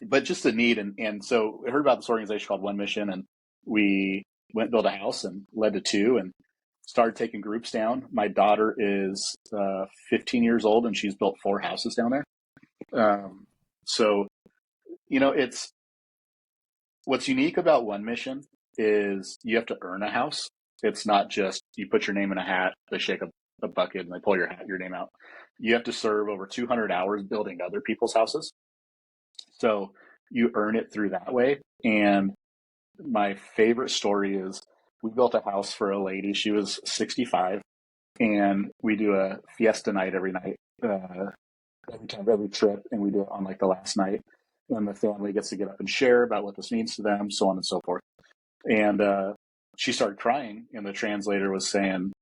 but just a need. And so I heard about this organization called Lynn Mission, and we went build a house and led to two and started taking groups down. My daughter is 15 years old, and she's built 4 houses down there. So, it's what's unique about One Mission is you have to earn a house. It's not just you put your name in a hat, they shake a bucket, and they pull your name out. You have to serve over 200 hours building other people's houses. So you earn it through that way. And my favorite story is we built a house for a lady. She was 65, and we do a fiesta night every night, every trip, and we do it on like the last night. And the family gets to get up and share about what this means to them, so on and so forth. And she started crying, and the translator was saying,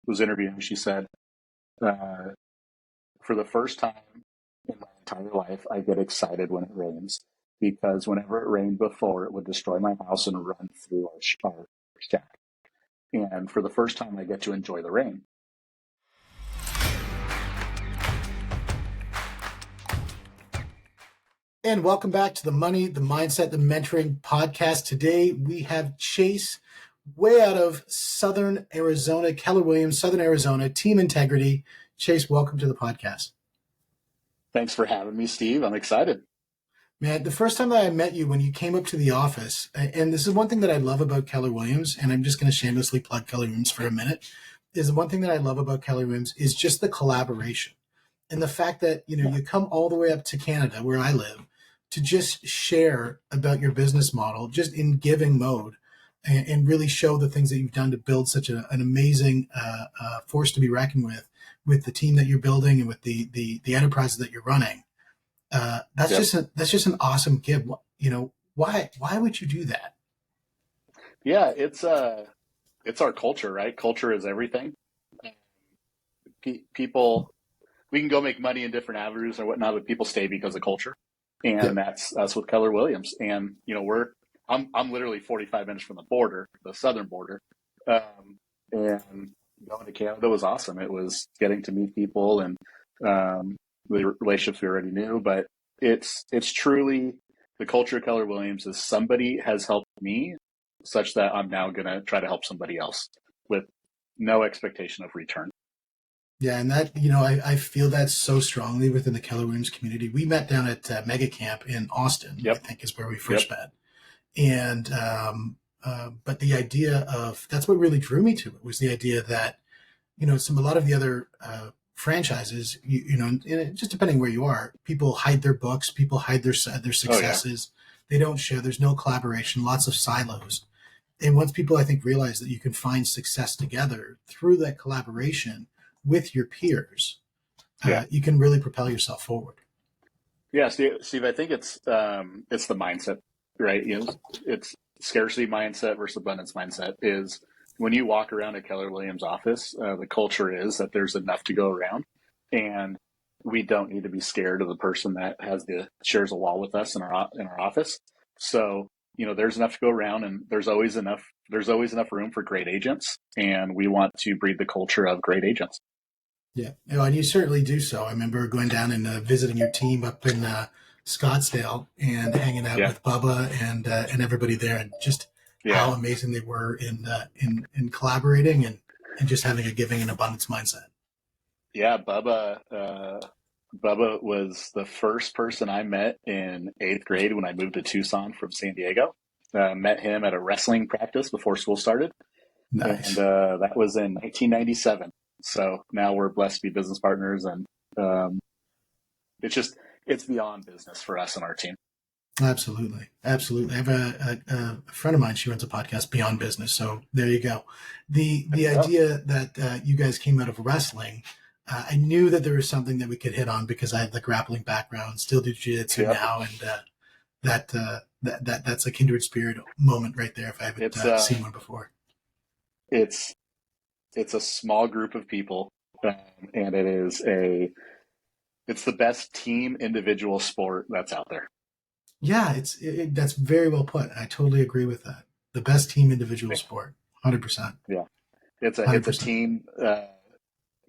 was interviewing. She said, for the first time in my entire life, I get excited when it rains, because whenever it rained before, it would destroy my house and run through our shack. And for the first time, I get to enjoy the rain. And welcome back to the Money, the Mindset, the Mentoring podcast. Today we have Chase, way out of Southern Arizona, Keller Williams, Southern Arizona, Team Integrity. Chase, welcome to the podcast. Thanks for having me, Steve. I'm excited. Man, the first time that I met you, when you came up to the office, and this is one thing that I love about Keller Williams, and I'm just going to shamelessly plug Keller Williams for a minute, is the one thing that I love about Keller Williams is just the collaboration. And the fact that, you come all the way up to Canada, where I live, to just share about your business model, just in giving mode, and really show the things that you've done to build such an amazing force to be reckoned with the team that you're building and with the enterprises that you're running. That's just an awesome give. Why would you do that? Yeah, it's our culture, right? Culture is everything. People, we can go make money in different avenues or whatnot, but people stay because of culture. And that's with Keller Williams. And, I'm literally 45 minutes from the border, the southern border. And going to Canada was awesome. It was getting to meet people and the relationships we already knew. But it's truly the culture of Keller Williams is somebody has helped me such that I'm now going to try to help somebody else with no expectation of return. Yeah, and that, I feel that so strongly within the Keller Williams community. We met down at Mega Camp in Austin, I think is where we first met. And, but the idea of, that's what really drew me to it, was the idea that, a lot of the other franchises, and just depending where you are, people hide their books, people hide their successes. They don't share. There's no collaboration, lots of silos. And once people, I think, realize that you can find success together through that collaboration with your peers, you can really propel yourself forward. Yeah, Steve, I think it's the mindset, right? It's scarcity mindset versus abundance mindset. Is when you walk around a Keller Williams office, the culture is that there's enough to go around, and we don't need to be scared of the person that shares a wall with us in our office. So there's enough to go around, and there's always enough room for great agents, and we want to breed the culture of great agents. Yeah, and you certainly do so. I remember going down and visiting your team up in Scottsdale and hanging out with Bubba and everybody there, and just how amazing they were in collaborating and just having a giving and abundance mindset. Yeah, Bubba was the first person I met in 8th grade when I moved to Tucson from San Diego. Met him at a wrestling practice before school started. Nice. And that was in 1997. So now we're blessed to be business partners, and it's beyond business for us and our team. Absolutely. I have a friend of mine. She runs a podcast, Beyond Business. So there you go. The idea that you guys came out of wrestling, I knew that there was something that we could hit on because I have the grappling background, still do jiu-jitsu now, and that's a kindred spirit moment right there. If I haven't seen one before, it's a small group of people, and it's the best team individual sport that's out there. Yeah, that's very well put. I totally agree with that. The best team individual sport, 100%. Yeah, it's a team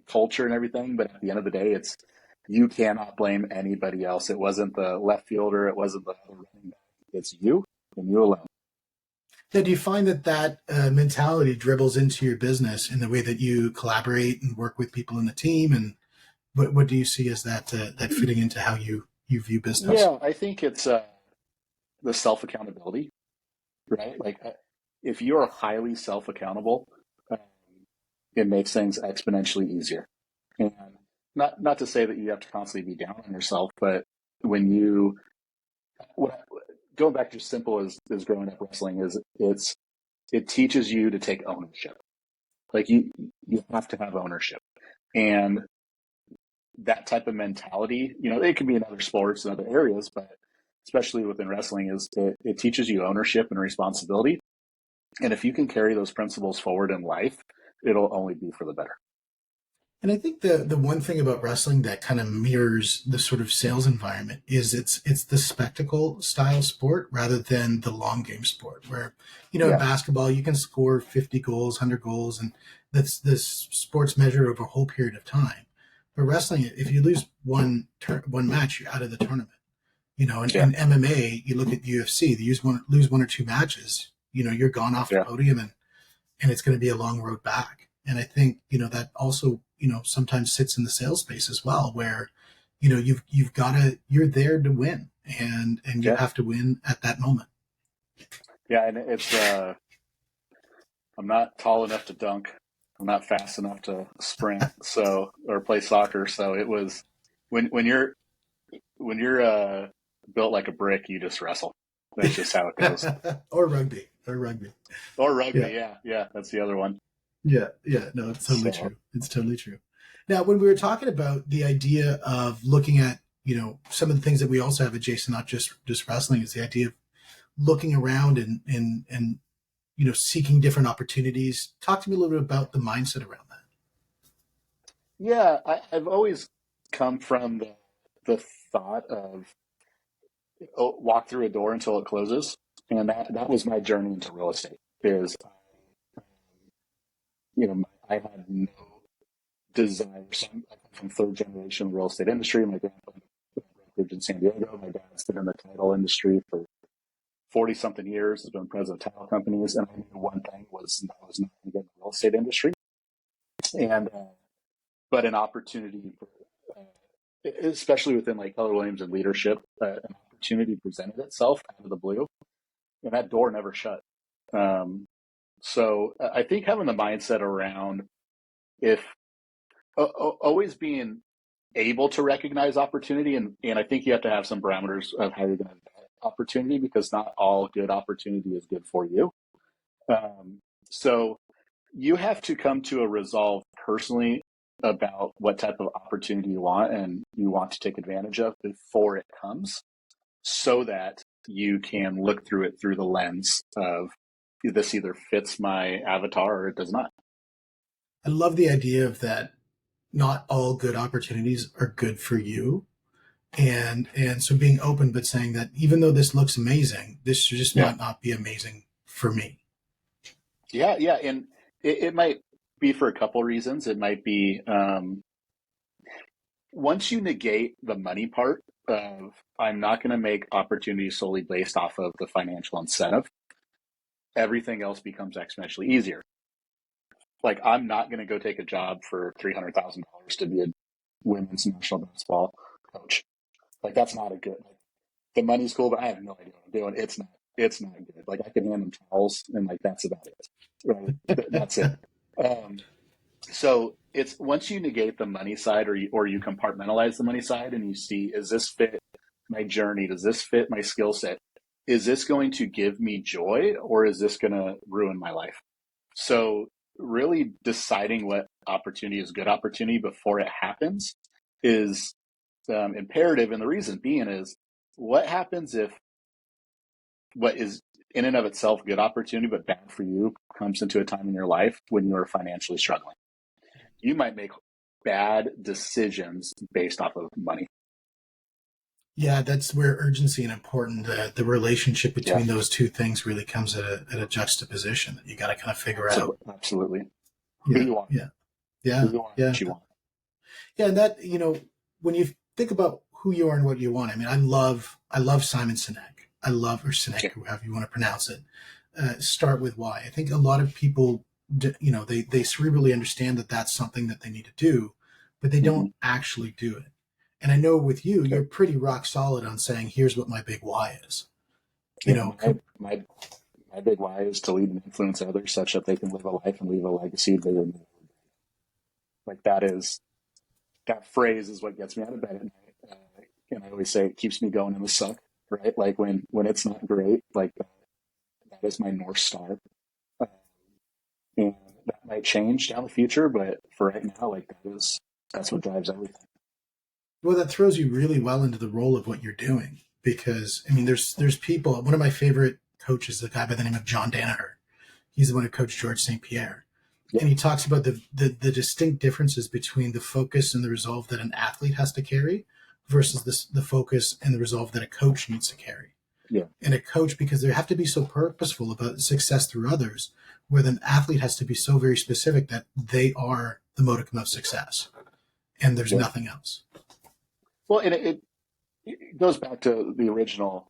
culture and everything, but at the end of the day, you cannot blame anybody else. It wasn't the left fielder. It wasn't the other running back. It's you and you alone. Now, do you find that mentality dribbles into your business in the way that you collaborate and work with people in the team? And what do you see as that fitting into how you view business? Yeah, I think it's the self-accountability, right? Like if you're highly self-accountable, it makes things exponentially easier. And not to say that you have to constantly be down on yourself, but when you, going back to as simple as growing up wrestling, it teaches you to take ownership. Like you have to have ownership. And that type of mentality, it can be in other sports and other areas, but especially within wrestling, it teaches you ownership and responsibility. And if you can carry those principles forward in life, it'll only be for the better. And I think the one thing about wrestling that kind of mirrors the sort of sales environment is it's the spectacle style sport rather than the long game sport where, in basketball, you can score 50 goals, 100 goals, and that's this sports measured over a whole period of time. But wrestling, if you lose one match, you're out of the tournament. In MMA, you look at UFC, they lose one or two matches, you're gone off the podium and it's going to be a long road back. And I think, that also, sometimes sits in the sales space as well, where, you're there to win and you have to win at that moment. Yeah. And it's, I'm not tall enough to dunk. I'm not fast enough to sprint, or play soccer. So it was when you're built like a brick, you just wrestle. That's just how it goes. Or rugby. Yeah. That's the other one. Yeah. No, it's totally true. It's totally true. Now, when we were talking about the idea of looking at, some of the things that we also have at Jason, not just wrestling, is the idea of looking around and seeking different opportunities. Talk to me a little bit about the mindset around that. Yeah, I've always come from the thought of walk through a door until it closes. And that was my journey into real estate is, I had no desire. So I'm from third generation real estate industry. My grandpa lived in San Diego. My dad's been in the title industry for 40 something years, has been president of title companies. And I knew one thing was I was not going to get in the real estate industry. And, but an opportunity, especially within like Keller Williams and leadership, an opportunity presented itself out of the blue, and that door never shut. So I think having the mindset around always being able to recognize opportunity, and I think you have to have some parameters of how you're going to vet opportunity, because not all good opportunity is good for you. So you have to come to a resolve personally about what type of opportunity you want and you want to take advantage of before it comes, so that you can look through it through the lens of this either fits my avatar or it does not. I love the idea of that. Not all good opportunities are good for you. And so being open, but saying that even though this looks amazing, this just might not be amazing for me. Yeah. And it might be for a couple reasons. It might be once you negate the money part of I'm not going to make opportunities solely based off of the financial incentive, everything else becomes exponentially easier. Like I'm not going to go take a job for $300,000 to be a women's national basketball coach. Like that's not a good. Like, the money's cool, but I have no idea what I'm doing. It's not good. Like I can hand them towels, and like that's about it. Right? That's it. So it's once you negate the money side, or you compartmentalize the money side, and you see, is this fit my journey? Does this fit my skill set? Is this going to give me joy, or is this going to ruin my life? So really deciding what opportunity is good opportunity before it happens is imperative. And the reason being is, what happens if what is in and of itself good opportunity but bad for you comes into a time in your life when you are financially struggling? You might make bad decisions based off of money. Yeah, that's where urgency and important, the relationship between those two things really comes at a juxtaposition that you got to kind of figure out. Absolutely. Who you want. Yeah. Who you want. What you want. Yeah. And that, when you think about who you are and what you want, I mean, I love Simon Sinek. Or Sinek, or however you want to pronounce it. Start with why. I think a lot of people, they cerebrally understand that that's something that they need to do, but they don't actually do it. And I know with you, you're pretty rock solid on saying, here's what my big why is. My big why is to lead and influence others such that they can live a life and leave a legacy bigger than they ever did. Like that phrase is what gets me out of bed at night. And I always say it keeps me going in the suck, right? Like when it's not great, like that is my North Star. And that might change down the future, but for right now, like that's what drives everything. Well, that throws you really well into the role of what you're doing, because I mean, there's people. One of my favorite coaches is a guy by the name of John Danaher. He's the one who coached George St. Pierre. Yep. And he talks about the distinct differences between the focus and the resolve that an athlete has to carry versus the focus and the resolve that a coach needs to carry. Yeah. And a coach, because they have to be so purposeful about success through others, where an athlete has to be so very specific that they are the modicum of success and there's nothing else. Well, and it goes back to the original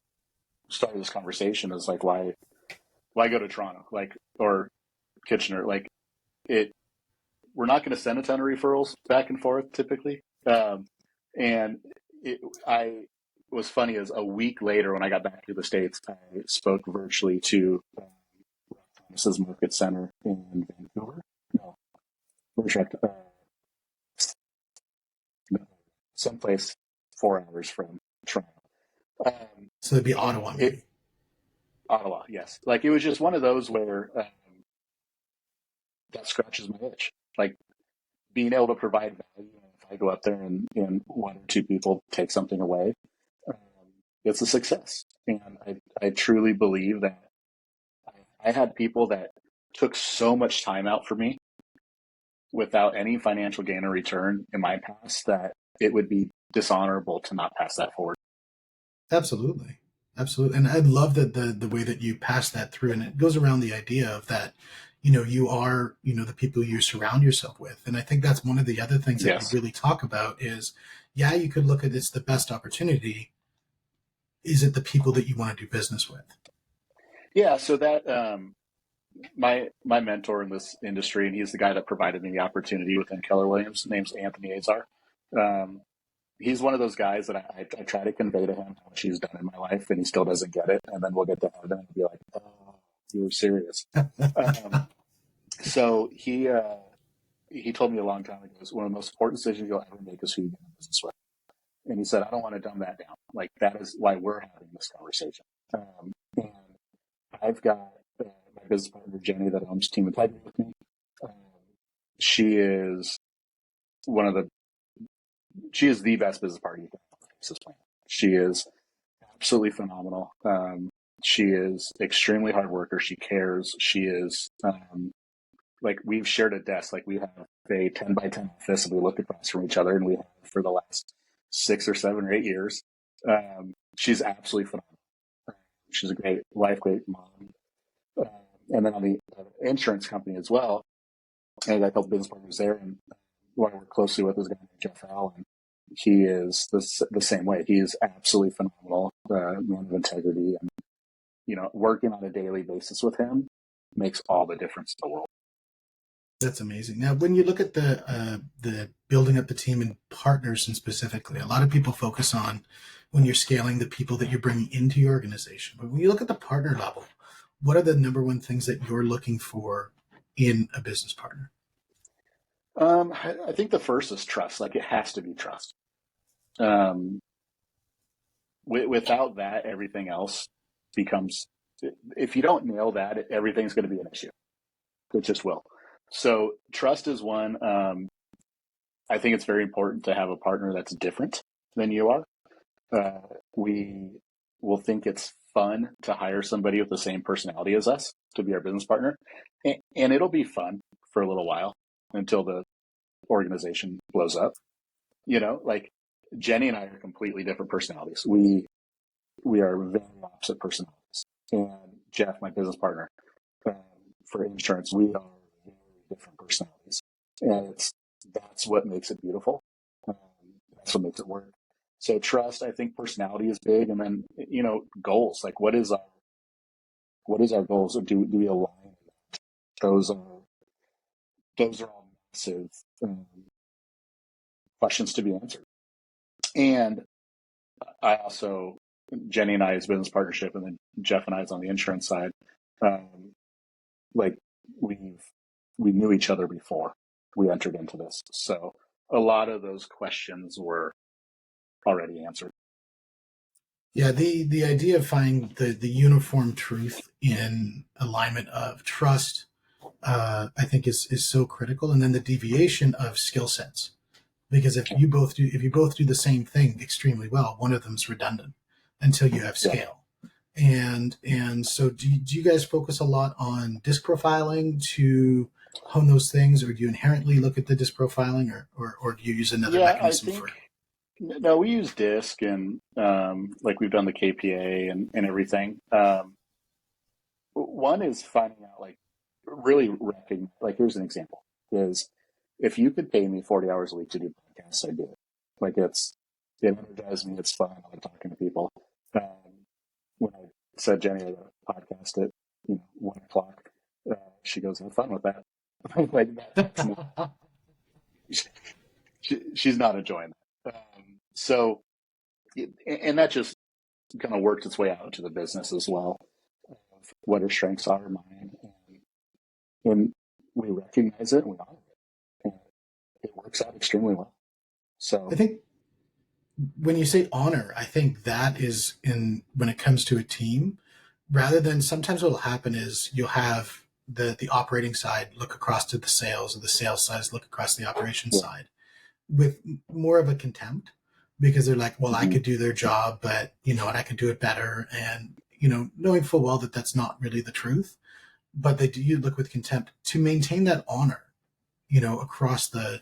start of this conversation, is like, why go to Toronto, like, or Kitchener? Like, we're not going to send a ton of referrals back and forth typically. And I was funny as a week later when I got back to the States, I spoke virtually to Thomas's Market Center in Vancouver. No, someplace 4 hours from Toronto. So it'd be Ottawa. Ottawa, yes. Like, it was just one of those where that scratches my itch. Like, being able to provide value. If I go up there and one or two people take something away, it's a success. And I truly believe that I had people that took so much time out for me without any financial gain or return in my past that it would be dishonorable to not pass that forward. Absolutely. And I love that the way that you pass that through, and it goes around the idea of that, you are, the people you surround yourself with. And I think that's one of the other things that you really talk about is, you could look at it's the best opportunity. Is it the people that you want to do business with? Yeah. So that, my mentor in this industry, and he's the guy that provided me the opportunity within Keller Williams, name's Anthony Azar. He's one of those guys that I try to convey to him how much he's done in my life, and he still doesn't get it. And then we'll get to heaven and he'll be like, "Oh, you were serious." So he told me a long time ago, one of the most important decisions you'll ever make is who you get in business with. And he said, "I don't want to dumb that down. Like, that is why we're having this conversation." And I've got my business partner, Jenny, that owns Team Integrity with me. She is the best business partner you can have. She is absolutely phenomenal. She is extremely hard worker. She cares. She is, like, we've shared a desk. Like, we have a 10 by 10 office, and we look across from each other, and we have for the last 6 or 7 or 8 years. She's absolutely phenomenal. She's a great wife, great mom. And then on the insurance company as well, I got a couple business partners there, and what I work closely with is a guy named Jeff Allen. He is the same way. He is absolutely phenomenal, man of integrity, and working on a daily basis with him makes all the difference in the world. That's amazing. Now, when you look at the building up the team and partners, and specifically, a lot of people focus on when you're scaling the people that you're bringing into your organization. But when you look at the partner level, what are the number one things that you're looking for in a business partner? I think the first is trust. Like, it has to be trust. Without that, everything else becomes, if you don't nail that, everything's going to be an issue. It just will. So trust is one. I think it's very important to have a partner that's different than you are. We will think it's fun to hire somebody with the same personality as us to be our business partner. And it'll be fun for a little while until the organization blows up. Like, Jenny and I are completely different personalities. We are very opposite personalities. And Jeff, my business partner, for insurance, we are very different personalities. And that's what makes it beautiful. that's what makes it work. So trust, I think personality is big. And then, goals, like what is our goals? Or do we align? Those are all massive questions to be answered. And I also, Jenny and I's business partnership, and then Jeff and I's on the insurance side, like we knew each other before we entered into this. So a lot of those questions were already answered. Yeah, the idea of finding the uniform truth in alignment of trust, I think is so critical, and then the deviation of skill sets, because if you both do the same thing extremely well, one of them's redundant until you have scale. And so do you guys focus a lot on disc profiling to hone those things, or do you inherently look at the disc profiling, or do you use another mechanism for it? No, we use DISC, and like we've done the KPA and everything. One is finding out, like, really wrapping, like, here's an example, is if you could pay me 40 hours a week to do podcasts, I'd do it. Like, it energizes me, it's fun, I like talking to people. When I said Jenny had a podcast at 1 o'clock, she goes, have fun with that. Like, she's not enjoying that. So, and that just kind of worked its way out into the business as well, of what her strengths are, mine, and we recognize it and we honor it. And it works out extremely well. So I think when you say honor, I think that is when it comes to a team, rather than sometimes what will happen is you'll have the operating side look across to the sales, and the sales side look across the operations side with more of a contempt, because they're like, well, I could do their job, but and I could do it better. And, knowing full well that that's not really the truth, but you look with contempt to maintain that honor, across the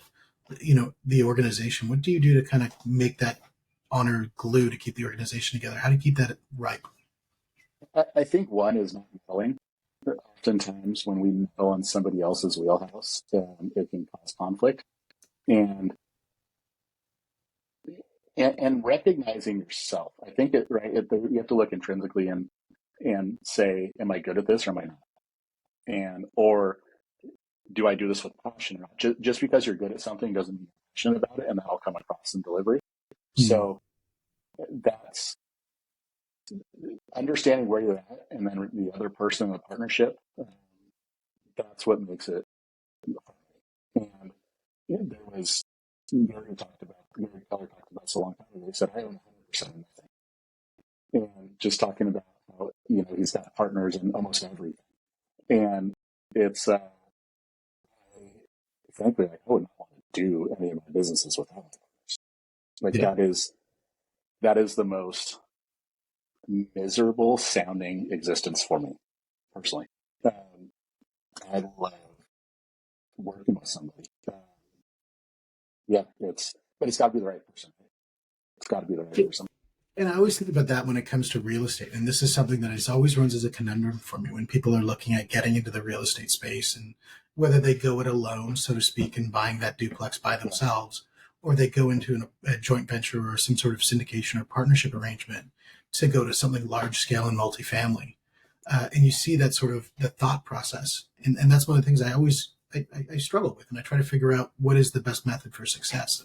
organization. What do you do to kind of make that honor glue to keep the organization together? How do you keep that right? I think one is not meddling. Oftentimes when we meddle in somebody else's wheelhouse, it can cause conflict. And recognizing yourself. I think you have to look intrinsically and say, am I good at this or am I not? Or do I do this with passion or not? Just because you're good at something doesn't mean you're passionate about it, and that'll come across in delivery. So that's understanding where you're at, and then the other person in the partnership. That's what makes it. And there was Gary Keller talked about this a long time ago. He said, I own 100% of nothing. And just talking about how, he's got partners in almost everything. And it's, frankly, I would not want to do any of my businesses without partners. Like, that is the most miserable sounding existence for me, personally. I love working with somebody. But it's got to be the right person. It's got to be the right person. And I always think about that when it comes to real estate. And this is something that always runs as a conundrum for me when people are looking at getting into the real estate space, and whether they go it alone, so to speak, and buying that duplex by themselves, or they go into a joint venture or some sort of syndication or partnership arrangement to go to something large scale and multifamily. And you see that sort of the thought process. And that's one of the things I struggle with, and I try to figure out what is the best method for success.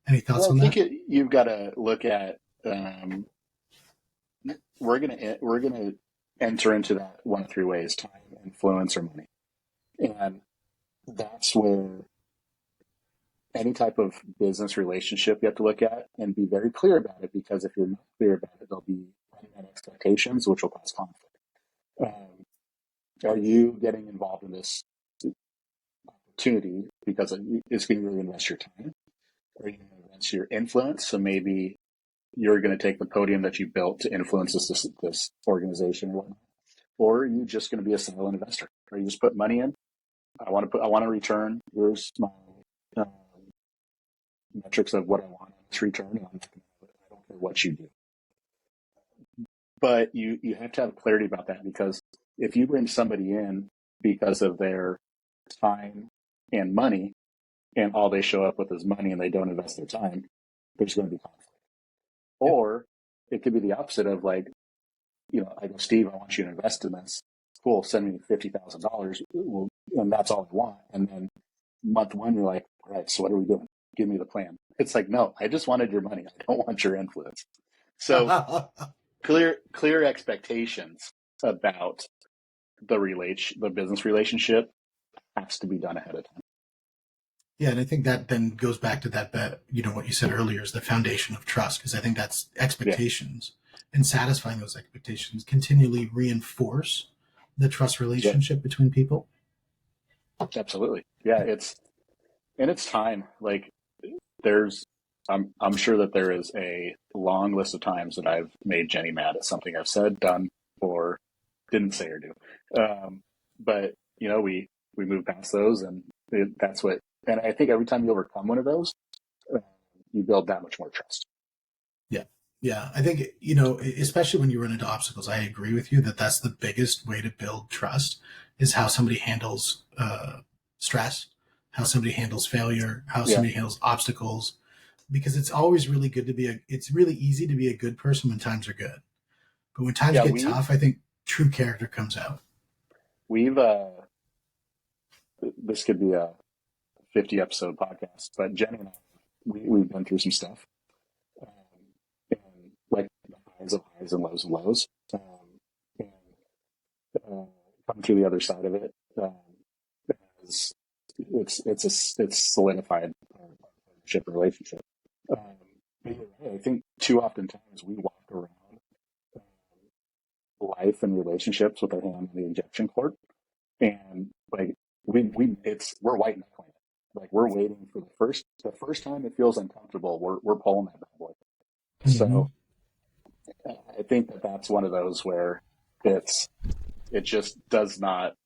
Any thoughts on that? I think you've got to look at, we're gonna enter into that one of three ways: time, influence, or money. And that's where any type of business relationship you have to look at and be very clear about it, because if you're not clear about it, there'll be unmet expectations, which will cause conflict. Are you getting involved in this opportunity because it's going to really invest your time? Or are you going to invest your influence? So maybe you're going to take the podium that you built to influence this organization or whatnot. Or are you just going to be a silent investor? Or you just put money in? I want to return. Here's my metrics of what I want on this return, and I don't care what you do. But you have to have clarity about that, because if you bring somebody in because of their time and money, and all they show up with is money and they don't invest their time, there's going to be conflict. Or it could be the opposite of like, I go, Steve, I want you to invest in this. Cool, send me $50,000. Well, and that's all I want. And then month one, you're like, all right, so what are we doing? Give me the plan. It's like, no, I just wanted your money. I don't want your influence. So clear expectations about the business relationship has to be done ahead of time. Yeah, and I think that then goes back to that, what you said earlier is the foundation of trust, because I think that's expectations, and satisfying those expectations continually reinforce the trust relationship between people. Absolutely. Yeah, it's time. Like I'm sure that there is a long list of times that I've made Jenny mad at something I've said, done, or didn't say or do. But we move past those, and that's what. And I think every time you overcome one of those, you build that much more trust. Yeah. I think, especially when you run into obstacles, I agree with you that that's the biggest way to build trust is how somebody handles stress, how somebody handles failure, how somebody handles obstacles, because it's always really good it's really easy to be a good person when times are good. But when times get tough, I think true character comes out. This could be a 50 episode podcast, but Jenny and I, we've been through some stuff, and like the highs of highs and lows of lows, and coming through the other side of it, it's solidified our partnership relationship. I think too often times we walk around life and relationships with our hand on the injection cord, and like we're white knuckling it. Like we're waiting for the first time it feels uncomfortable, we're pulling that bad boy. Mm-hmm. So I think that's one of those where it just does not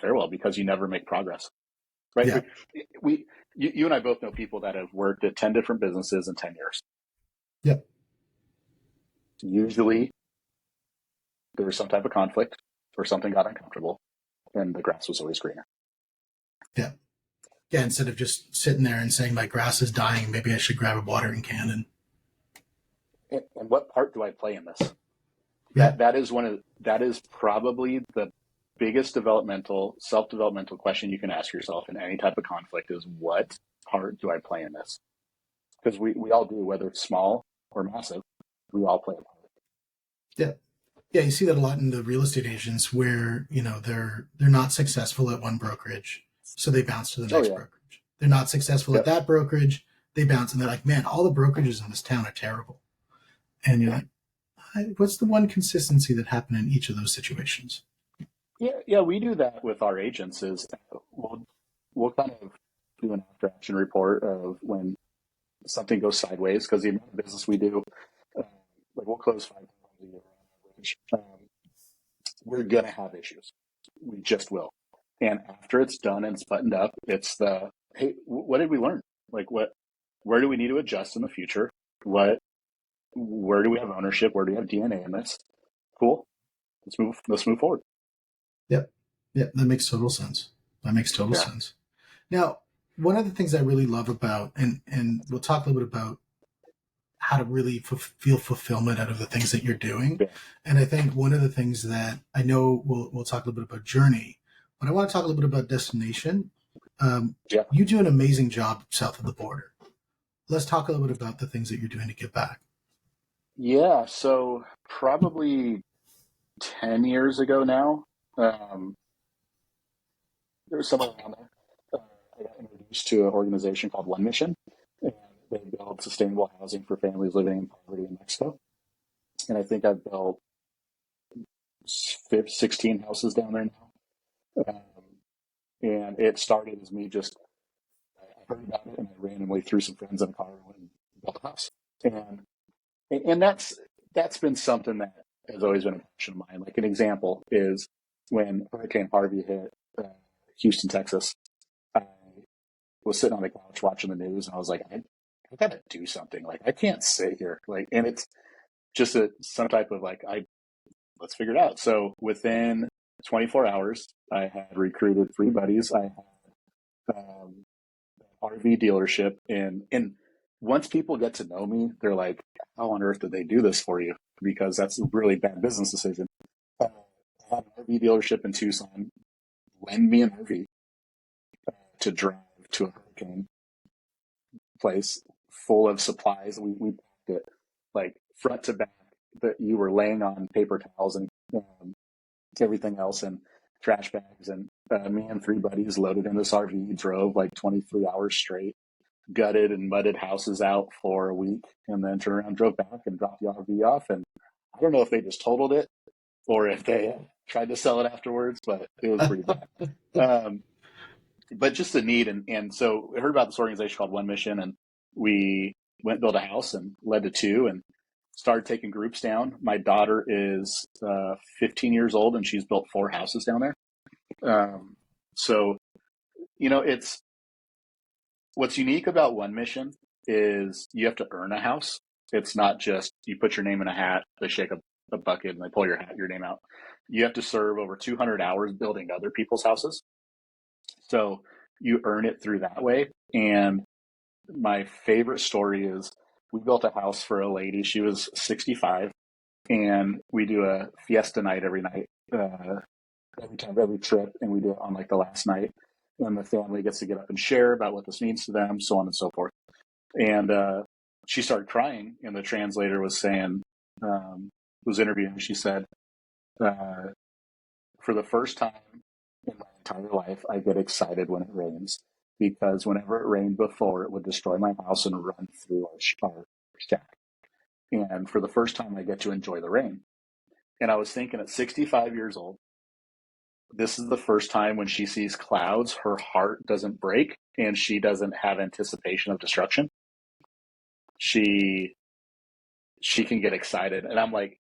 fare well because you never make progress, right? Yeah. You and I both know people that have worked at 10 different businesses in 10 years. Yep. Usually there was some type of conflict or something got uncomfortable and the grass was always greener. Yeah. Yeah, instead of just sitting there and saying my grass is dying, maybe I should grab a watering can and what part do I play in this? Yeah. That is probably the biggest self-developmental question you can ask yourself in any type of conflict is what part do I play in this? Because we all do, whether it's small or massive, we all play a part. Yeah. Yeah, you see that a lot in the real estate agents where, they're not successful at one brokerage, so they bounce to the next brokerage. They're not successful at that brokerage, they bounce, and they're like, man, all the brokerages in this town are terrible. And you're like, what's the one consistency that happened in each of those situations? Yeah, we do that with our agents is we'll kind of do an after action report of when something goes sideways, because the amount of business we do, like we'll close 5 times a year on average. We're going to have issues. We just will. And after it's done and it's buttoned up, it's hey, what did we learn? Like where do we need to adjust in the future? Where do we have ownership? Where do we have DNA in this? Cool. Let's move forward. Yep. Yeah, that makes total sense. Sense. Now, one of the things I really love about, and we'll talk a little bit about how to really feel fulfillment out of the things that you're doing. Yeah. And I think one of the things that I know we'll talk a little bit about journey, but I want to talk a little bit about destination. You do an amazing job south of the border. Let's talk a little bit about the things that you're doing to give back. Yeah. So probably 10 years ago now, there was someone around there. I got introduced to an organization called Lynn Mission, and they build sustainable housing for families living in poverty in Mexico. And I think I've built 16 houses down there now. And it started as me I heard about it and I randomly threw some friends in a car and built a house. And that's been something that has always been a passion of mine. Like an example is when Hurricane Harvey hit Houston, Texas, I was sitting on the couch watching the news and I was like, I got to do something. Like I can't sit here. Like, and it's just some type of like, let's figure it out. So within 24 hours, I had recruited 3 buddies. I had RV dealership in once people get to know me, they're like, how on earth did they do this for you? Because that's a really bad business decision. I had an RV dealership in Tucson lend me an RV to drive to a hurricane place full of supplies. We packed it like front to back, that you were laying on paper towels and everything else and trash bags. And me and three buddies loaded in this RV, drove like 23 hours straight, gutted and mudded houses out for a week, and then turned around, drove back and dropped the RV off. And I don't know if they just totaled it or if they tried to sell it afterwards, but it was pretty bad. But just the need. And so I heard about this organization called One Mission, and we went build a house and led to two and started taking groups down. My daughter is 15 years old and she's built 4 houses down there. So, it's what's unique about One Mission is you have to earn a house. It's not just you put your name in a hat, they shake a bucket and they pull your name out. You have to serve over 200 hours building other people's houses. So you earn it through that way. And my favorite story is we built a house for a lady. She was 65, and we do a fiesta night every night, every trip, and we do it on like the last night. And the family gets to get up and share about what this means to them, so on and so forth. And she started crying, and the translator was saying, was interviewing. She said, for the first time in my entire life, I get excited when it rains, because whenever it rained before, it would destroy my house and run through our shack. And for the first time, I get to enjoy the rain. And I was thinking, at 65 years old, this is the first time when she sees clouds, her heart doesn't break and she doesn't have anticipation of destruction. She can get excited. And I'm like,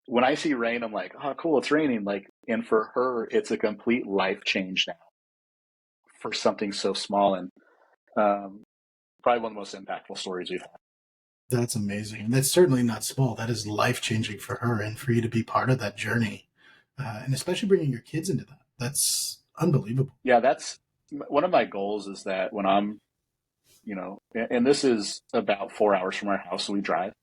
when I see rain, I'm like, oh, cool, it's raining. Like, and for her, it's a complete life change now for something so small. And probably one of the most impactful stories we've had. That's amazing. And that's certainly not small. That is life-changing for her, and for you to be part of that journey. And especially bringing your kids into that. That's unbelievable. Yeah, that's one of my goals, is that when I'm, and this is about 4 hours from our house, so we drive.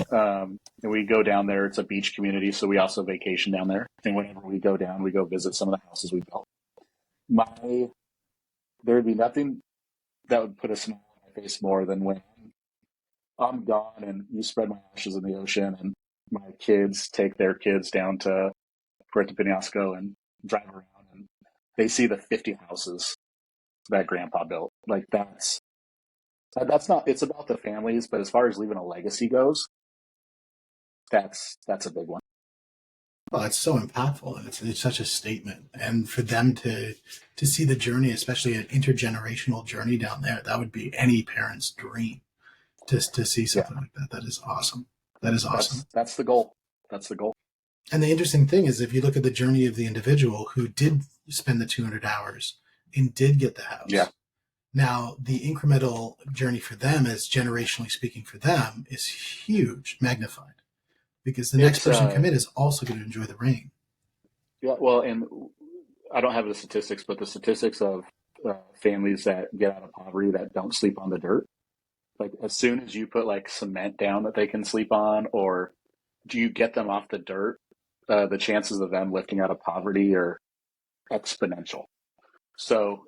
And we go down there. It's a beach community, so we also vacation down there. And whenever we go down, we go visit some of the houses we built. There would be nothing that would put a smile on my face more than when I'm gone and you spread my ashes in the ocean and my kids take their kids down to Puerto Penasco and drive around and they see the 50 houses that grandpa built. Like that's not, it's about the families, but as far as leaving a legacy goes, that's a big one. Well, it's so impactful, and it's such a statement. And for them to see the journey, especially an intergenerational journey down there, that would be any parent's dream to see something like that. That is awesome. That is awesome. That's the goal. That's the goal. And the interesting thing is, if you look at the journey of the individual who did spend the 200 hours and did get the house. Yeah. Now, the incremental journey for them, as generationally speaking for them, is huge, magnified. Because the next person to come in is also going to enjoy the rain. Yeah, well, and I don't have the statistics, but the statistics of families that get out of poverty that don't sleep on the dirt, like as soon as you put like cement down that they can sleep on, or do you get them off the dirt, the chances of them lifting out of poverty are exponential. So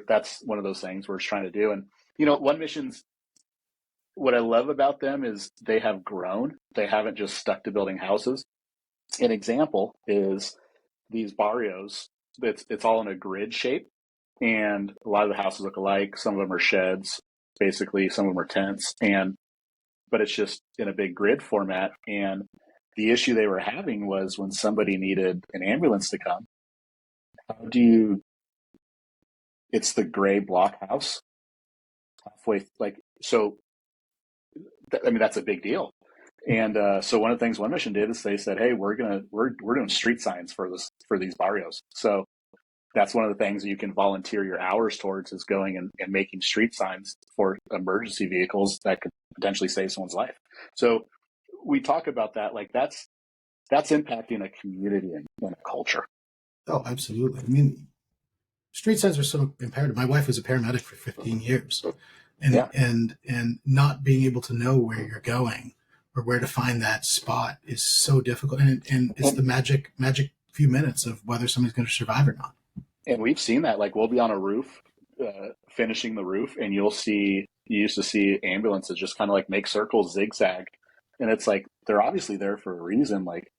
that's one of those things we're trying to do. And, One Mission's, what I love about them is they have grown. They haven't just stuck to building houses. An example is these barrios. It's all in a grid shape, and a lot of the houses look alike. Some of them are sheds, basically. Some of them are tents, but it's just in a big grid format. And the issue they were having was when somebody needed an ambulance to come, it's the gray block house halfway, that's a big deal. And so one of the things One Mission did is they said, hey, we're doing street signs for these barrios. So that's one of the things that you can volunteer your hours towards, is going and making street signs for emergency vehicles that could potentially save someone's life. So we talk about that, like that's impacting a community and a culture. Oh, absolutely. I mean, street signs are so imperative. My wife was a paramedic for 15 years. and not being able to know where you're going or where to find that spot is so difficult. And it's the magic few minutes of whether somebody's going to survive or not. And we've seen that. Like, we'll be on a roof, finishing the roof, and you used to see ambulances just kind of like make circles, zigzag. And it's like, they're obviously there for a reason. Like,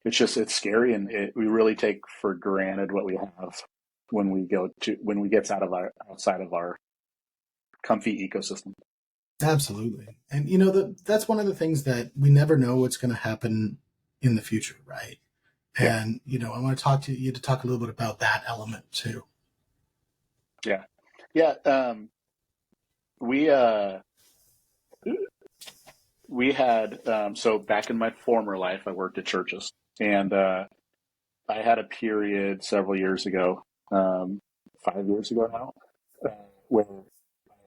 it's scary. And we really take for granted what we have when we get outside of our comfy ecosystem. Absolutely. And that's one of the things that we never know what's going to happen in the future. Right. Yeah. And, I want to talk to you to talk a little bit about that element too. Yeah. Yeah. We had, so back in my former life, I worked at churches, and I had a period several years ago, 5 years ago now, where I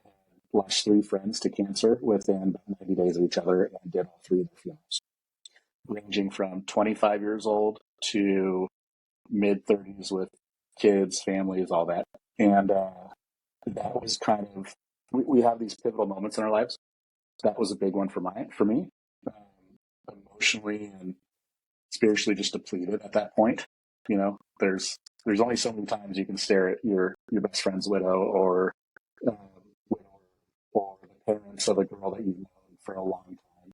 had lost 3 friends to cancer within about 90 days of each other, and did all 3 of their funerals, ranging from 25 years old to mid-30s with kids, families, all that. And that was kind of, we have these pivotal moments in our lives. That was a big one for me, emotionally and spiritually just depleted at that point. There's only so many times you can stare at your best friend's widow or the parents of a girl that you've known for a long time.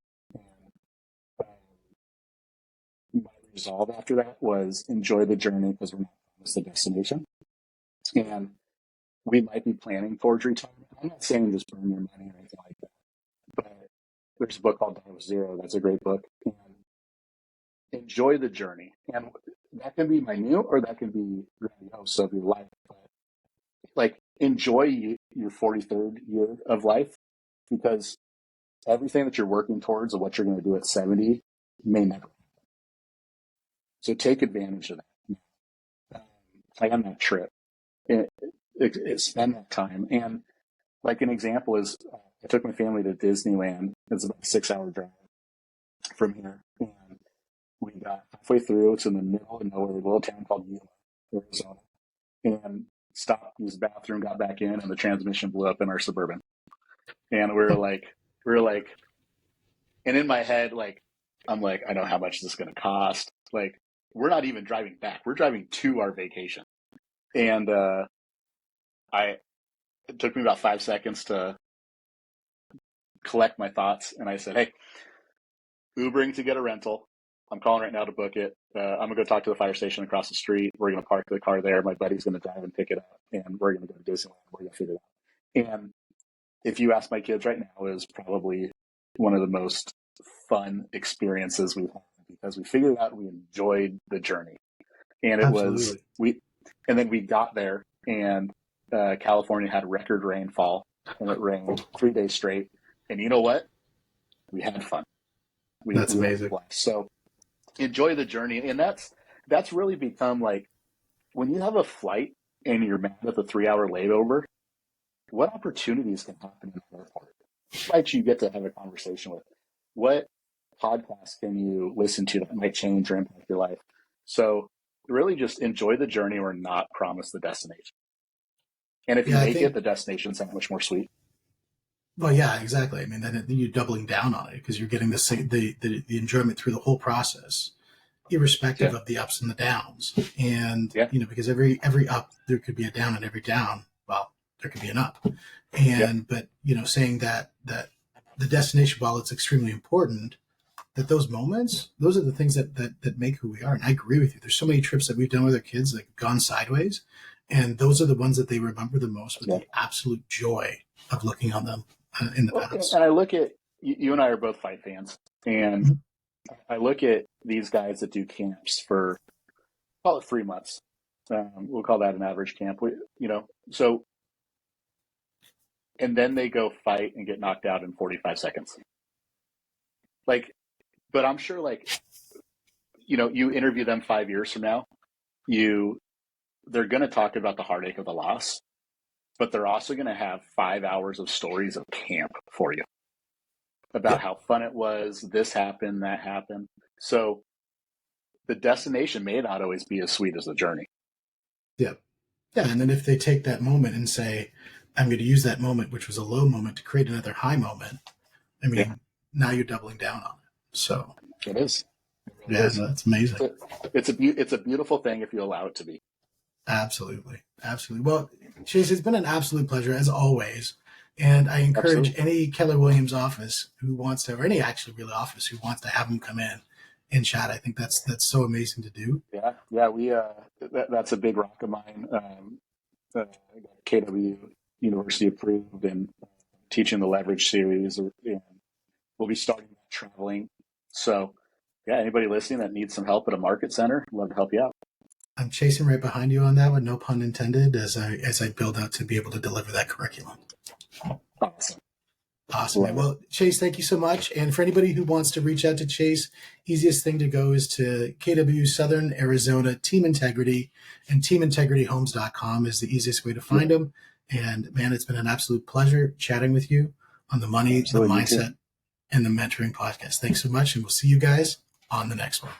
And my resolve after that was enjoy the journey, because we're not promised the destination. And we might be planning towards retirement. I'm not saying just burn your money or anything like that, but there's a book called Die with Zero. That's a great book. And enjoy the journey. And that can be minute or that can be grandiose of your life. But like, enjoy your 43rd year of life, because everything that you're working towards of what you're going to do at 70 may never happen. So take advantage of that. Plan that trip. Spend that time. And like, an example is, I took my family to Disneyland. It's about a 6-hour drive from here. And we got halfway through. It's in the middle of nowhere, a little town called Yuma, Arizona. And stopped, used the bathroom, got back in, and the transmission blew up in our Suburban. And we were like, and in my head, like, I'm like, I know how much this is going to cost. Like, we're not even driving back. We're driving to our vacation. And it took me about 5 seconds to collect my thoughts. And I said, hey, Ubering to get a rental. I'm calling right now to book it. I'm going to go talk to the fire station across the street. We're going to park the car there. My buddy's going to drive and pick it up. And we're going to go to Disneyland. We're going to figure it out. And if you ask my kids right now, it is probably one of the most fun experiences we've had, because we figured out, we enjoyed the journey. And it Absolutely. and then we got there, and California had record rainfall, and it rained 3 days straight. And you know what? We had fun. That's amazing. So enjoy the journey. And that's really become like, when you have a flight and you're mad at the 3-hour layover, what opportunities can happen in the airport? Might you get to have a conversation with? What podcast can you listen to that might change or impact your life? So really just enjoy the journey, or not promise the destination. And if you make it, the destination's that much more sweet. Well, yeah, exactly. I mean, then you're doubling down on it, because you're getting the enjoyment through the whole process, irrespective of the ups and the downs. And, because every up, there could be a down, and every down, well, there could be an up. And, but, saying that the destination, while it's extremely important, that those moments, those are the things that make who we are. And I agree with you. There's so many trips that we've done with our kids that have gone sideways. And those are the ones that they remember the most, with the absolute joy of looking on them in the past. And I look at, you and I are both fight fans. And I look at these guys that do camps for, call it 3 months. We'll call that an average camp. So, and then they go fight and get knocked out in 45 seconds. Like, but I'm sure, like, you interview them 5 years from now, they're going to talk about the heartache of the loss, but they're also going to have 5 hours of stories of camp for you about how fun it was. This happened, that happened. So the destination may not always be as sweet as the journey. Yeah. Yeah. And then if they take that moment and say, I'm going to use that moment, which was a low moment, to create another high moment. I mean, now you're doubling down on it. So it is. It yeah, is. no, that's amazing. It's a beautiful thing if you allow it to be. Absolutely. Absolutely. Well, Chase, it's been an absolute pleasure as always. And I encourage any Keller Williams office who wants to, or any actually really office who wants to have them come in and chat. I think that's so amazing to do. Yeah. We that's a big rock of mine. KW University approved and teaching the leverage series, and we'll be starting traveling. So, yeah, anybody listening that needs some help at a market center, love to help you out. I'm chasing right behind you on that one, no pun intended, as I build out to be able to deliver that curriculum. Awesome. Well, Chase, thank you so much. And for anybody who wants to reach out to Chase, easiest thing to go is to KW Southern Arizona Team Integrity, and teamintegrityhomes.com is the easiest way to find them. And man, it's been an absolute pleasure chatting with you on the money, the mindset, and the mentoring podcast. Thanks so much. And we'll see you guys on the next one.